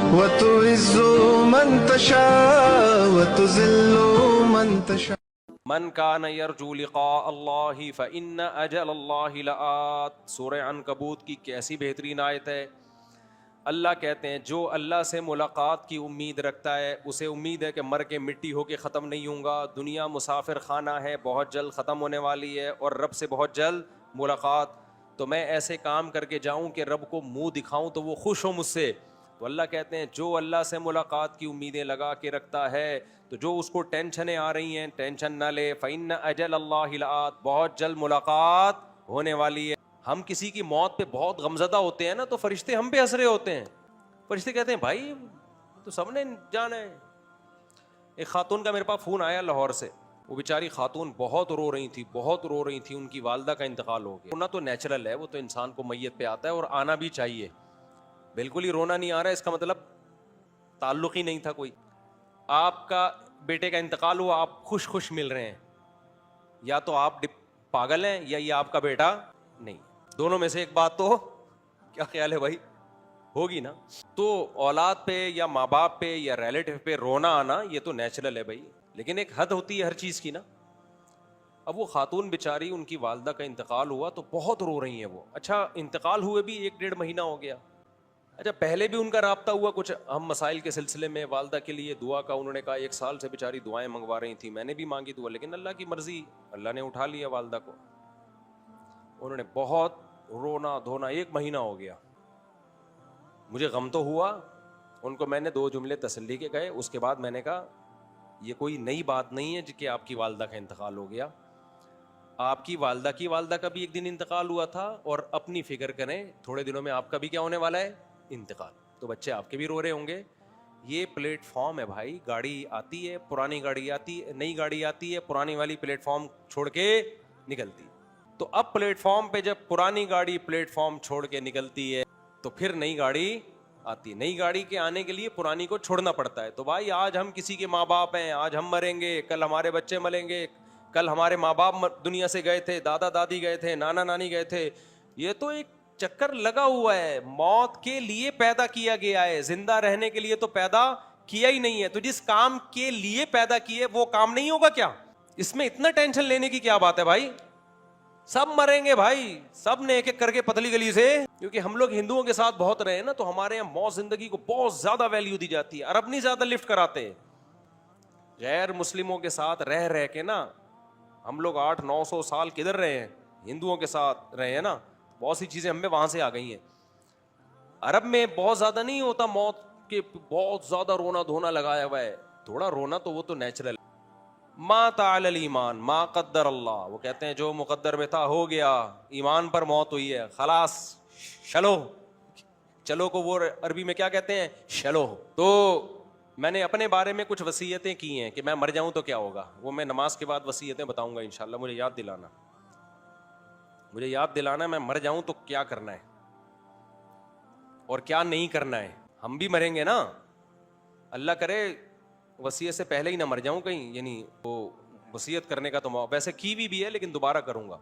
وتعز من تشاء وتذل من تشاء من کان یرجو لقاء اللہ فإن اجل اللہ لآت. سورہ عنکبوت کی کیسی بہترین آیت ہے. اللہ کہتے ہیں جو اللہ سے ملاقات کی امید رکھتا ہے اسے امید ہے کہ مر کے مٹی ہو کے ختم نہیں ہوں گا. دنیا مسافر خانہ ہے, بہت جلد ختم ہونے والی ہے, اور رب سے بہت جلد ملاقات. تو میں ایسے کام کر کے جاؤں کہ رب کو منہ دکھاؤں تو وہ خوش ہو مجھ سے. تو اللہ کہتے ہیں جو اللہ سے ملاقات کی امیدیں لگا کے رکھتا ہے تو جو اس کو ٹینشنیں آ رہی ہیں ٹینشن نہ لے. فإن اجل اللہ لآت, بہت جلد ملاقات ہونے والی ہے. ہم کسی کی موت پہ بہت غمزدہ ہوتے ہیں نا تو فرشتے ہم پہ ہنس رہے ہوتے ہیں. فرشتے کہتے ہیں بھائی تو سب نے جانا ہے. ایک خاتون کا میرے پاس فون آیا لاہور سے. وہ بیچاری خاتون بہت رو رہی تھی, بہت رو رہی تھی. ان کی والدہ کا انتقال ہو گیا. رونا تو نیچرل ہے, وہ تو انسان کو میت پہ آتا ہے اور آنا بھی چاہیے. بالکل ہی رونا نہیں آ رہا ہے اس کا مطلب تعلق ہی نہیں تھا کوئی. آپ کا بیٹے کا انتقال ہوا, آپ خوش خوش مل رہے ہیں, یا تو آپ پاگل ہیں یا یہ آپ کا بیٹا نہیں. دونوں میں سے ایک بات تو کیا خیال ہے بھائی ہوگی نا. تو اولاد پہ یا ماں باپ پہ یا ریلیٹو پہ رونا آنا یہ تو نیچرل ہے بھائی, لیکن ایک حد ہوتی ہے ہر چیز کی نا. اب وہ خاتون بیچاری, ان کی والدہ کا انتقال ہوا تو بہت رو رہی ہیں وہ. اچھا انتقال ہوئے بھی 1-1.5 مہینہ ہو گیا. اچھا پہلے بھی ان کا رابطہ ہوا کچھ ہم مسائل کے سلسلے میں, والدہ کے لیے دعا کا. انہوں نے کہا 1 سال سے بیچاری دعائیں منگوا رہی تھیں, میں نے بھی مانگی دعا, لیکن اللہ کی مرضی, اللہ نے اٹھا لیا والدہ کو. انہوں نے بہت رونا دھونا, 1 مہینہ ہو گیا. مجھے غم تو ہوا. ان کو میں نے 2 جملے تسلی کے کہے. اس کے بعد میں نے کہا یہ کوئی نئی بات نہیں ہے کہ آپ کی والدہ کا انتقال ہو گیا. آپ کی والدہ کا بھی ایک دن انتقال ہوا تھا, اور اپنی فکر کریں تھوڑے دنوں میں آپ کا بھی کیا ہونے والا ہے, انتقال. تو بچے آپ کے بھی رو رہے ہوں گے. یہ پلیٹ فارم ہے بھائی, گاڑی آتی ہے, پرانی گاڑی آتی ہے, نئی گاڑی آتی ہے, پرانی والی پلیٹ فارم چھوڑ کے نکلتی. تو اب پلیٹ فارم پہ جب پرانی گاڑی پلیٹ فارم چھوڑ کے نکلتی ہے تو پھر نئی گاڑی آتی ہے. نئی گاڑی کے آنے کے لیے پرانی کو چھوڑنا پڑتا ہے. تو بھائی آج ہم کسی کے ماں باپ ہیں, آج ہم مریں گے, کل ہمارے بچے مریں گے, کل ہمارے ماں باپ دنیا سے گئے تھے, دادا دادی گئے تھے, نانا نانی گئے تھے. یہ تو ایک چکر لگا ہوا ہے. موت کے لیے پیدا کیا گیا ہے, زندہ رہنے کے لیے تو پیدا کیا ہی نہیں ہے. تو جس کام کے لیے پیدا کیے وہ کام نہیں ہوگا کیا؟ اس میں اتنا ٹینشن لینے کی کیا بات ہے بھائی؟ سب مریں گے بھائی, سب نے ایک ایک کر کے پتلی گلی سے. کیونکہ ہم لوگ ہندوؤں کے ساتھ بہت رہے ہیں نا, تو ہمارے یہاں موت زندگی کو بہت زیادہ ویلیو دی جاتی ہے. عرب نہیں زیادہ لفٹ کراتے. غیر مسلموں کے ساتھ رہ کے نا ہم لوگ 800-900 سال کدھر رہے ہیں, ہندوؤں کے ساتھ رہے ہیں نا, بہت سی چیزیں ہم میں وہاں سے آ گئی ہیں. عرب میں بہت زیادہ نہیں ہوتا موت کے, بہت زیادہ رونا دھونا لگایا ہوا ہے. تھوڑا رونا تو وہ تو نیچرل. ما تعالی الایمان ما قدر اللہ, وہ کہتے ہیں جو مقدر میں تھا ہو گیا, ایمان پر موت ہوئی ہے, خلاص چلو. چلو کو وہ عربی میں کیا کہتے ہیں, چلو. تو میں نے اپنے بارے میں کچھ وصیتیں کی ہیں کہ میں مر جاؤں تو کیا ہوگا, وہ میں نماز کے بعد وصیتیں بتاؤں گا انشاءاللہ. مجھے یاد دلانا میں مر جاؤں تو کیا کرنا ہے اور کیا نہیں کرنا ہے. ہم بھی مریں گے نا, اللہ کرے وصیت سے پہلے ہی نہ مر جاؤں کہیں. یعنی وہ وصیت کرنے کا تو ویسے کی بھی ہے لیکن دوبارہ کروں گا.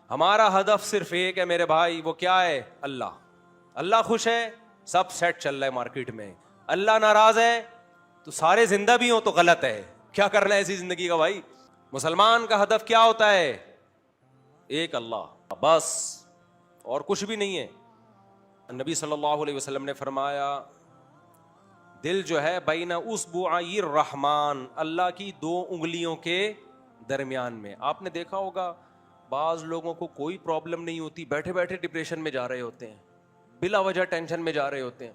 ہمارا ہدف صرف ایک ہے میرے بھائی, وہ کیا ہے, اللہ. اللہ خوش ہے, سب سیٹ چل رہا ہے مارکیٹ میں. اللہ ناراض ہے تو سارے زندہ بھی ہوں تو غلط ہے. کیا کرنا ہے ایسی زندگی کا بھائی؟ مسلمان کا ہدف کیا ہوتا ہے, ایک اللہ بس, اور کچھ بھی نہیں ہے. نبی صلی اللہ علیہ وسلم نے فرمایا دل جو ہے بین اصبعی الرحمن, اللہ کی 2 انگلیوں کے درمیان میں. آپ نے دیکھا ہوگا بعض لوگوں کو کوئی پرابلم نہیں ہوتی, بیٹھے بیٹھے ڈپریشن میں جا رہے ہوتے ہیں, بلا وجہ ٹینشن میں جا رہے ہوتے ہیں.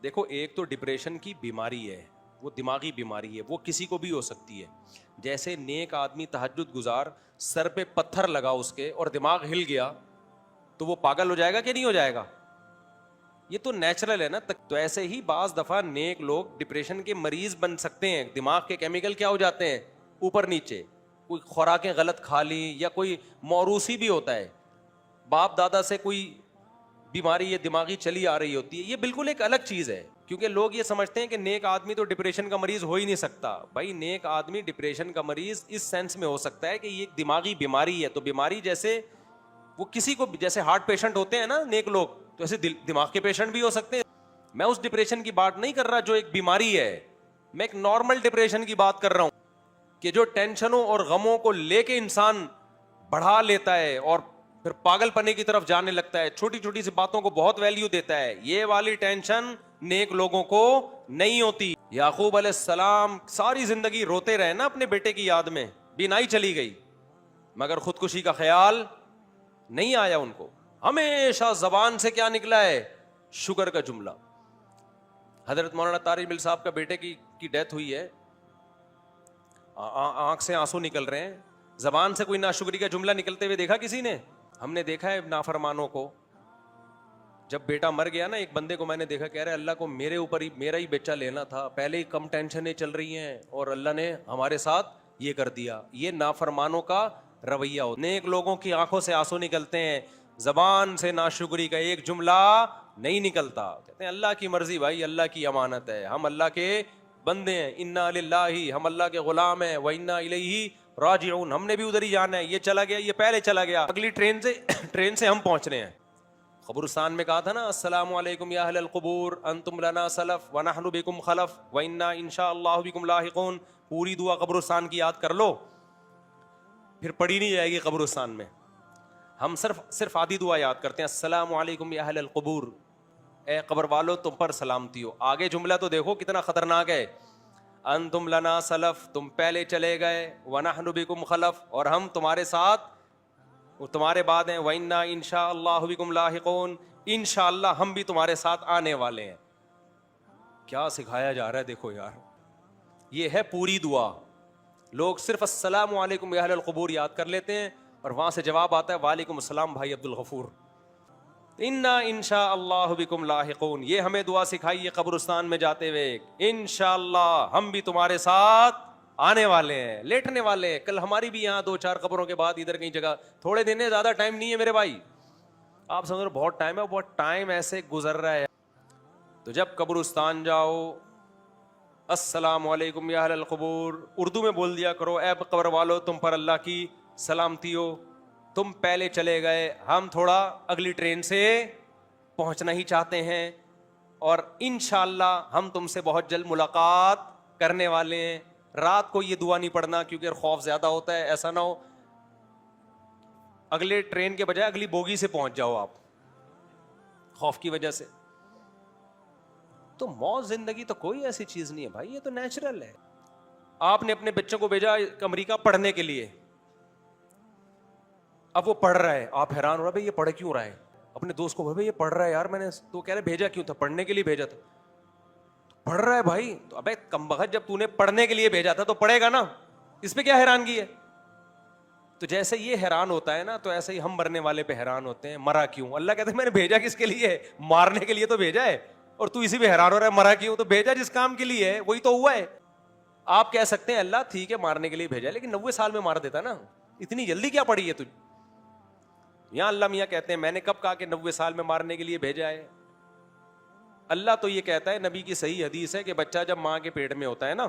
دیکھو ایک تو ڈپریشن کی بیماری ہے, وہ دماغی بیماری ہے, وہ کسی کو بھی ہو سکتی ہے. جیسے نیک آدمی تہجد گزار, سر پہ پتھر لگا اس کے اور دماغ ہل گیا تو وہ پاگل ہو جائے گا کہ نہیں ہو جائے گا؟ یہ تو نیچرل ہے نا. تو ایسے ہی بعض دفعہ نیک لوگ ڈپریشن کے مریض بن سکتے ہیں. دماغ کے کیمیکل کیا ہو جاتے ہیں اوپر نیچے, کوئی خوراکیں غلط کھا لی, یا کوئی موروثی بھی ہوتا ہے, باپ دادا سے کوئی بیماری یہ دماغی چلی آ رہی ہوتی ہے. یہ بالکل ایک الگ چیز ہے, کیونکہ لوگ یہ سمجھتے ہیں کہ نیک آدمی تو ڈپریشن کا مریض ہو ہی نہیں سکتا. بھائی نیک آدمی ڈپریشن کا مریض اس سینس میں ہو سکتا ہے کہ یہ ایک دماغی بیماری ہے. تو بیماری جیسے وہ کسی کو, جیسے ہارٹ پیشنٹ ہوتے ہیں نا نیک لوگ, تو ایسے دماغ کے پیشنٹ بھی ہو سکتے ہیں. میں اس ڈپریشن کی بات نہیں کر رہا جو ایک بیماری ہے, میں ایک نارمل ڈپریشن کی بات کر رہا ہوں کہ جو ٹینشنوں اور غموں کو لے کے انسان بڑھا لیتا ہے اور پھر پاگل پنے کی طرف جانے لگتا ہے, چھوٹی چھوٹی سی باتوں کو بہت ویلیو دیتا ہے. یہ والی ٹینشن نیک لوگوں کو نہیں ہوتی. یعقوب علیہ السلام ساری زندگی روتے رہے نا اپنے بیٹے کی یاد میں, بینائی چلی گئی مگر خودکشی کا خیال نہیں آیا ان کو. ہمیشہ زبان سے کیا نکلا ہے؟ شکر کا جملہ. حضرت مولانا طارق بل صاحب کا بیٹے کی ڈیتھ ہوئی ہے, آنکھ سے آنسو نکل رہے ہیں, زبان سے کوئی ناشکری کا جملہ نکلتے ہوئے دیکھا کسی نے؟ ہم نے دیکھا ہے نافرمانوں کو. جب بیٹا مر گیا نا, ایک بندے کو میں نے دیکھا کہہ رہے اللہ کو میرے اوپر ہی میرا ہی بیچا لینا تھا, پہلے ہی کم ٹینشنیں چل رہی ہیں اور اللہ نے ہمارے ساتھ یہ کر دیا. یہ نافرمانوں کا رویہ ہو. نیک لوگوں کی آنکھوں سے آنسو نکلتے ہیں, زبان سے ناشکری کا ایک جملہ نہیں نکلتا. کہتے ہیں اللہ کی مرضی بھائی, اللہ کی امانت ہے, ہم اللہ کے بندے ہیں, انا للہ, ہم اللہ کے غلام ہیں, و انا الیہ راجعون, ہم نے بھی ادھر ہی جانا ہے. یہ چلا گیا, یہ پہلے چلا گیا, اگلی ٹرین سے ہم پہنچ رہے ہیں. قبرستان میں کہا تھا نا السلام علیکم یا اہل القبور انتم لنا سلف ونحن بکم خلف وانا انشاء اللہ بکم لاحقون. پوری دعا قبرستان کی یاد کر لو, پھر پڑھی نہیں جائے گی قبرستان میں. ہم صرف آدھی دعا یاد کرتے ہیں, السلام علیکم یا اہل القبور, اے قبر والو تم پر سلامتی ہو. آگے جملہ تو دیکھو کتنا خطرناک ہے, انتم لنا سلف, تم پہلے چلے گئے, ونحن بکم خلف, اور ہم تمہارے ساتھ تمہارے بعد ہیں, وَإِنَّا إِنشَاءَ اللَّهُ بِكُمْ لَاحِقُونَ, انشاءاللہ ہم بھی تمہارے ساتھ آنے والے ہیں. کیا سکھایا جا رہا ہے دیکھو یار, یہ ہے پوری دعا. لوگ صرف السلام علیکم یا اہل القبور یاد کر لیتے ہیں اور وہاں سے جواب آتا ہے وعلیکم السلام بھائی عبد الغفور. اِنَّا إِنشَاءَ اللَّهُ بِكُمْ لَاحِقُونَ, یہ ہمیں دعا سکھائی ہے قبرستان میں جاتے ہوئے, انشاءاللہ ہم بھی تمہارے ساتھ آنے والے ہیں, لیٹنے والے ہیں. کل ہماری بھی یہاں 2-4 قبروں کے بعد ادھر کہیں جگہ, تھوڑے دن ہے, زیادہ ٹائم نہیں ہے میرے بھائی. آپ سمجھ رہے بہت ٹائم ہے, بہت ٹائم ایسے گزر رہا ہے. تو جب قبرستان جاؤ السلام علیکم یا اہل القبور اردو میں بول دیا کرو, اے قبر والو تم پر اللہ کی سلامتی ہو, تم پہلے چلے گئے, ہم تھوڑا اگلی ٹرین سے پہنچنا ہی چاہتے ہیں, اور انشاءاللہ ہم تم سے بہت جلد ملاقات کرنے والے ہیں. رات کو یہ دعا نہیں پڑھنا کیونکہ خوف زیادہ ہوتا ہے, ایسا نہ ہو اگلے ٹرین کے بجائے اگلی بوگی سے پہنچ جاؤ آپ خوف کی وجہ سے. تو موت زندگی تو کوئی ایسی چیز نہیں ہے بھائی, یہ تو نیچرل ہے. آپ نے اپنے بچوں کو بھیجا امریکہ پڑھنے کے لیے, اب وہ پڑھ رہا ہے, آپ حیران ہو رہا ہے بھائی یہ پڑھ کیوں رہا ہے. اپنے دوست کو بھائی یہ پڑھ رہا ہے یار, میں نے تو کہہ رہے بھیجا کیوں تھا, پڑھنے کے لیے بھیجا تھا. پڑھ رہا ہے بھائی, تو ابے کمبخت جب تو نے پڑھنے کے لیے بھیجا تھا تو پڑھے گا نا, اس پہ کیا حیرانگی ہے. تو جیسے یہ حیران ہوتا ہے نا, تو ایسے ہی ہم مرنے والے پہ حیران ہوتے ہیں, مرا کیوں. اللہ کہتے ہیں میں نے بھیجا کس کے لیے, مارنے کے لیے تو بھیجا ہے, اور تو اسی پہ حیران ہو رہا ہے مرا کیوں. تو بھیجا جس کام کے لیے ہے وہی تو ہوا ہے. آپ کہہ سکتے ہیں اللہ ٹھیک ہے مارنے کے لیے بھیجا, لیکن 90 سال میں مار دیتا نا, اتنی جلدی کیا پڑی ہے تجھ. یہاں اللہ میاں کہتے ہیں میں نے کب کہا کہ 90 سال میں مارنے کے لیے بھیجا ہے. اللہ تو یہ کہتا ہے, نبی کی صحیح حدیث ہے کہ بچہ جب ماں کے پیٹ میں ہوتا ہے نا,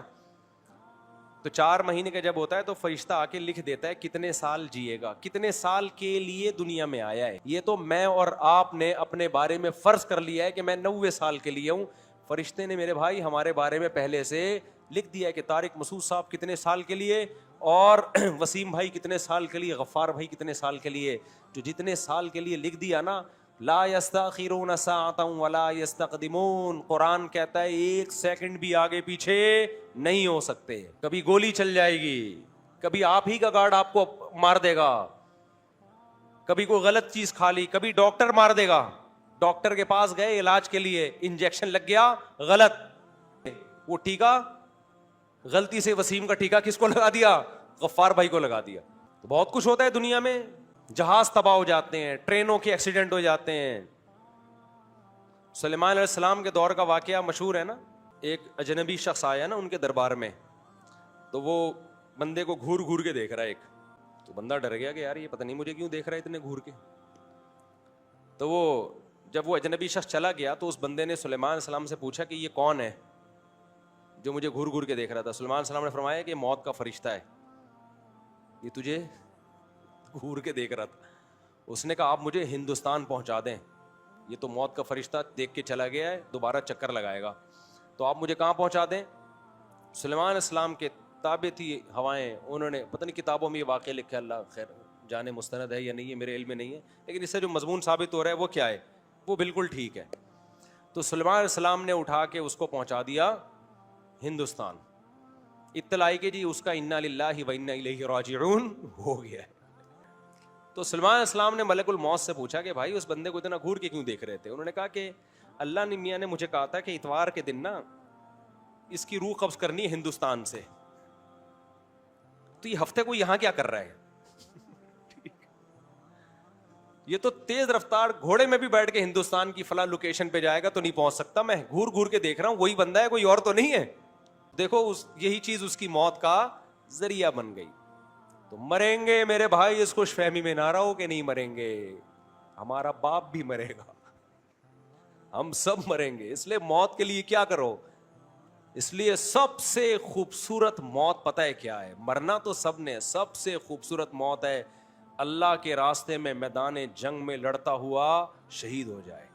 تو 4 مہینے کا جب ہوتا ہے تو فرشتہ آ کے لکھ دیتا ہے کتنے سال جیے گا, کتنے سال کے لیے دنیا میں آیا ہے. یہ تو میں اور آپ نے اپنے بارے میں فرض کر لیا ہے کہ میں 90 سال کے لیے ہوں. فرشتے نے میرے بھائی ہمارے بارے میں پہلے سے لکھ دیا ہے کہ طارق مسعود صاحب کتنے سال کے لیے, اور وسیم بھائی کتنے سال کے لیے, غفار بھائی کتنے سال کے لیے. جو جتنے سال کے لیے لکھ دیا نا, لا یستاخرون ساعۃ ولا یستقدمون, قرآن کہتا ہے 1 سیکنڈ بھی آگے پیچھے نہیں ہو سکتے. کبھی گولی چل جائے گی, کبھی آپ ہی کا گارڈ آپ کو مار دے گا, کبھی کوئی غلط چیز کھا لی, کبھی ڈاکٹر مار دے گا. ڈاکٹر کے پاس گئے علاج کے لیے, انجیکشن لگ گیا غلط, وہ ٹیکا غلطی سے وسیم کا ٹیکا کس کو لگا دیا, غفار بھائی کو لگا دیا. تو بہت کچھ ہوتا ہے دنیا میں, جہاز تباہ ہو جاتے ہیں, ٹرینوں کے ایکسیڈنٹ ہو جاتے ہیں. سلیمان علیہ السلام کے دور کا واقعہ مشہور ہے نا, ایک اجنبی شخص آیا نا ان کے دربار میں, تو وہ بندے کو گھور گھور کے دیکھ رہا ہے ایک. تو بندہ ڈر گیا کہ یار یہ پتہ نہیں مجھے کیوں دیکھ رہا ہے اتنے گھور کے. تو وہ جب وہ اجنبی شخص چلا گیا تو اس بندے نے سلیمان علیہ السلام سے پوچھا کہ یہ کون ہے جو مجھے گھور گھور کے دیکھ رہا تھا. سلیمان علیہ السلام نے فرمایا کہ موت کا فرشتہ ہے, یہ تجھے گھور کے دیکھ رہا تھا. اس نے کہا آپ مجھے ہندوستان پہنچا دیں, یہ تو موت کا فرشتہ دیکھ کے چلا گیا ہے, دوبارہ چکر لگائے گا, تو آپ مجھے کہاں پہنچا دیں. سلیمان علیہ السلام کے تابع تھی ہوائیں, انہوں نے پتہ نہیں کتابوں میں یہ واقعہ لکھا ہے, اللہ خیر جانے مستند ہے یا نہیں ہے, میرے علم میں نہیں ہے, لیکن اس سے جو مضمون ثابت ہو رہا ہے وہ کیا ہے, وہ بالکل ٹھیک ہے. تو سلیمان علیہ السلام نے اٹھا کے اس کو پہنچا دیا ہندوستان. اطلاع آئی کہ جی اس کا انا للہ و انا الیہ راجعون ہو گیا ہے. تو سلیمان علیہ السلام نے ملک الموت سے پوچھا کہ بھائی اس بندے کو اتنا گھور کے کیوں دیکھ رہے تھے. انہوں نے کہا کہ اللہ نے میاں نے مجھے کہا تھا کہ اتوار کے دن نا اس کی روح قبض کرنی ہے ہندوستان سے, تو یہ ہفتے کو یہاں کیا کر رہا ہے. یہ تو تیز رفتار گھوڑے میں بھی بیٹھ کے ہندوستان کی فلاں لوکیشن پہ جائے گا تو نہیں پہنچ سکتا, میں گھور گھور کے دیکھ رہا ہوں, وہی بندہ ہے, کوئی اور تو نہیں ہے. دیکھو یہی چیز اس کی موت کا ذریعہ بن گئی. تو مریں گے میرے بھائی, اس خوش فہمی میں نہ رہو کہ نہیں مریں گے, ہمارا باپ بھی مرے گا, ہم سب مریں گے. اس لیے موت کے لیے کیا کرو, اس لیے سب سے خوبصورت موت پتہ ہے کیا ہے, مرنا تو سب نے, سب سے خوبصورت موت ہے اللہ کے راستے میں میدان جنگ میں لڑتا ہوا شہید ہو جائے.